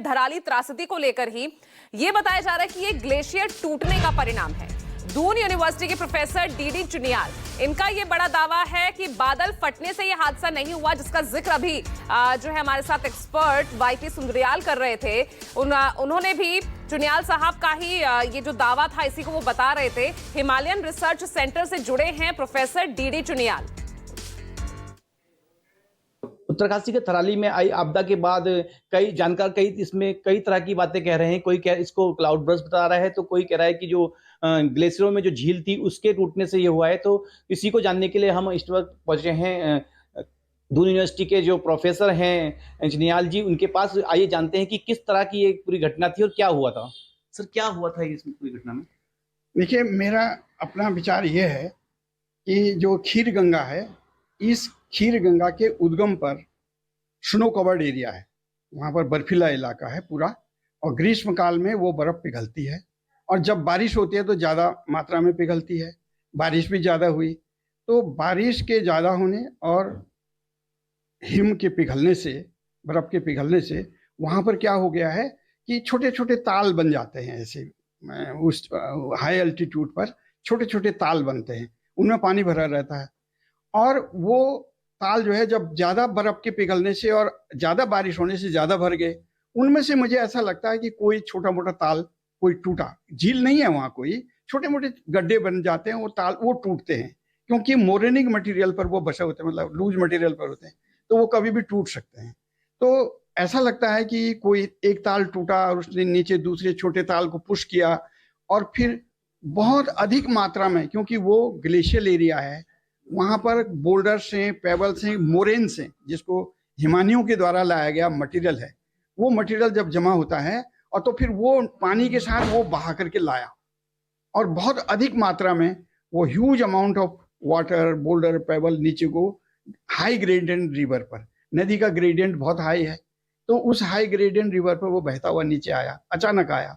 धराली त्रासदी को लेकर ही ये बताया जा रहा है कि ये ग्लेशियर टूटने का परिणाम है। दून यूनिवर्सिटी के प्रोफेसर डीडी चुनियाल, इनका ये बड़ा दावा है कि बादल फटने से ये हादसा नहीं हुआ, जिसका जिक्र अभी जो है हमारे साथ एक्सपर्ट वाईटी सुंदरियाल कर रहे थे। उन्होंने भी चुनियाल साहब का ही ये जो दावा था इसी को वो बता रहे थे। हिमालयन रिसर्च सेंटर से जुड़े हैं प्रोफेसर डीडी चुनियाल। उत्तरकाशी के थराली में आई आपदा के बाद कई जानकार इसमें कई तरह की बातें कह रहे हैं। कोई इसको क्लाउड बर्स्ट बता रहा है, तो कोई कह रहा है कि जो ग्लेशियरों में जो झील थी उसके टूटने से ये हुआ है। तो इसी को जानने के लिए हम इस वक्त पहुंचे हैं दून यूनिवर्सिटी के जो प्रोफेसर हैं चुनियाल जी, उनके पास। आइए जानते हैं कि किस तरह की ये पूरी घटना थी और क्या हुआ था। सर, क्या हुआ था इस पूरी घटना में? देखिए, मेरा अपना विचार ये है कि जो खीर गंगा है, इस खीर गंगा के उद्गम पर स्नो कवर्ड एरिया है, वहाँ पर बर्फीला इलाका है पूरा, और ग्रीष्म काल में वो बर्फ पिघलती है और जब बारिश होती है तो ज़्यादा मात्रा में पिघलती है। बारिश भी ज़्यादा हुई तो बारिश के ज़्यादा होने और हिम के पिघलने से, बर्फ़ के पिघलने से वहाँ पर क्या हो गया है कि छोटे छोटे ताल बन जाते हैं। ऐसे उस हाई एल्टीट्यूड पर छोटे छोटे ताल बनते हैं, उनमें पानी भरा रहता है, और वो ताल जो है जब ज़्यादा बर्फ़ के पिघलने से और ज़्यादा बारिश होने से ज़्यादा भर गए। उनमें से मुझे ऐसा लगता है कि कोई छोटा मोटा ताल कोई टूटा। झील नहीं है वहाँ, कोई छोटे मोटे गड्ढे बन जाते हैं, वो ताल वो टूटते हैं क्योंकि मोरेनिक मटेरियल पर वो बसे होते हैं, मतलब लूज मटेरियल पर होते हैं, तो वो कभी भी टूट सकते हैं। तो ऐसा लगता है कि कोई एक ताल टूटा और उसने नीचे दूसरे छोटे ताल को पुश किया, और फिर बहुत अधिक मात्रा में, क्योंकि वो ग्लेशियल एरिया है, वहाँ पर बोल्डर्स हैं, पेबल्स हैं, मोरेन्स हैं, जिसको हिमानियों के द्वारा लाया गया मटेरियल है। वो मटेरियल जब जमा होता है और तो फिर वो पानी के साथ वो बहा करके लाया, और बहुत अधिक मात्रा में वो huge amount of water, boulder, payable नीचे को हाई ग्रेडियंट रिवर पर, नदी का ग्रेडियंट बहुत हाई है, तो उस हाई ग्रेडियंट रिवर पर वो बहता हुआ नीचे आया, अचानक आया,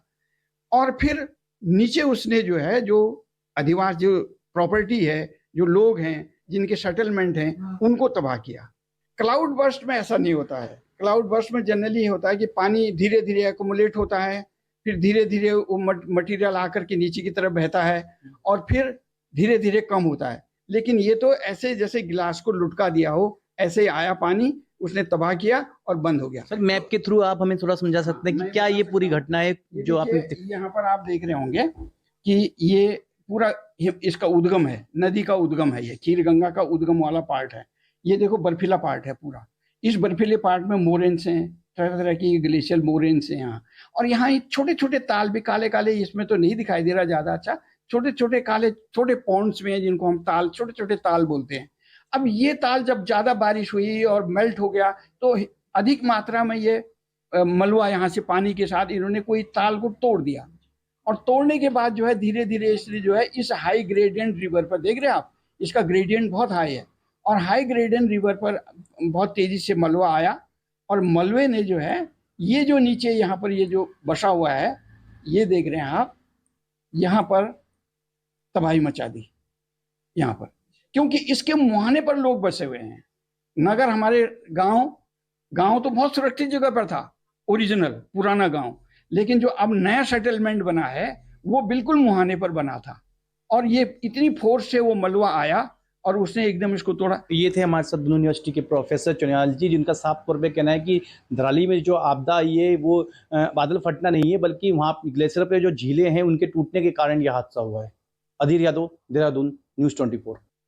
और फिर नीचे उसने जो है, जो अधिवास, जो प्रॉपर्टी है, जो लोग हैं, जिनके सेटलमेंट हैं, उनको तबाह किया। क्लाउड बर्स्ट में ऐसा नहीं होता है। क्लाउड बर्स्ट में जनरली होता है कि पानी धीरे धीरे एक्युमुलेट होता है, फिर धीरे धीरे वो मटेरियल आकर के नीचे की तरफ बहता है और फिर धीरे धीरे कम होता है। लेकिन ये तो ऐसे जैसे गिलास को लुढ़का दिया हो, ऐसे ही आया पानी, उसने तबाह किया और बंद हो गया। सर, मैप के थ्रू आप हमें थोड़ा समझा सकते हैं कि क्या ये पूरी घटना है जो आपने यहाँ पर आप देख रहे होंगे कि ये पूरा इसका उद्गम है, नदी का उद्गम है, ये खीर गंगा का उद्गम वाला पार्ट है। ये देखो बर्फीला पार्ट है पूरा। इस बर्फीले पार्ट में मोरेन्स हैं, तरह तरह की ग्लेशियल मोरेन्स हैं यहाँ, और यहाँ ये छोटे छोटे ताल भी काले काले, इसमें तो नहीं दिखाई दे रहा ज्यादा अच्छा, छोटे छोटे काले छोटे पॉन्ड्स में हैं, जिनको हम ताल, छोटे छोटे ताल बोलते हैं। अब ये ताल जब ज्यादा बारिश हुई और मेल्ट हो गया तो अधिक मात्रा में ये मलबा यहाँ से पानी के साथ इन्होंने कोई ताल को तोड़ दिया, और तोड़ने के बाद जो है धीरे धीरे इसलिए जो है इस हाई ग्रेडियंट रिवर पर, देख रहे हैं आप, इसका ग्रेडियंट बहुत हाई है, और हाई ग्रेडियंट रिवर पर बहुत तेजी से मलबा आया, और मलबे ने जो है ये जो नीचे यहाँ पर ये जो बसा हुआ है, ये देख रहे हैं आप, यहाँ पर तबाही मचा दी यहाँ पर, क्योंकि इसके मुहाने पर लोग बसे हुए हैं। नगर, हमारे गांव तो बहुत सुरक्षित जगह पर था, ओरिजिनल पुराना गांव, लेकिन जो अब नया सेटलमेंट बना है वो बिल्कुल मुहाने पर बना था, और ये इतनी फोर्स से वो मलबा आया और उसने एकदम इसको तोड़ा। ये थे हमारे साथ दून यूनिवर्सिटी के प्रोफेसर चुनियाल जी, जिनका साफ तौर पे कहना है कि धराली में जो आपदा आई है वो बादल फटना नहीं है, बल्कि वहाँ ग्लेशियर पे जो झीलें हैं उनके टूटने के कारण यह हादसा हुआ है। अधीर यादव, देहरादून, न्यूज़ 24।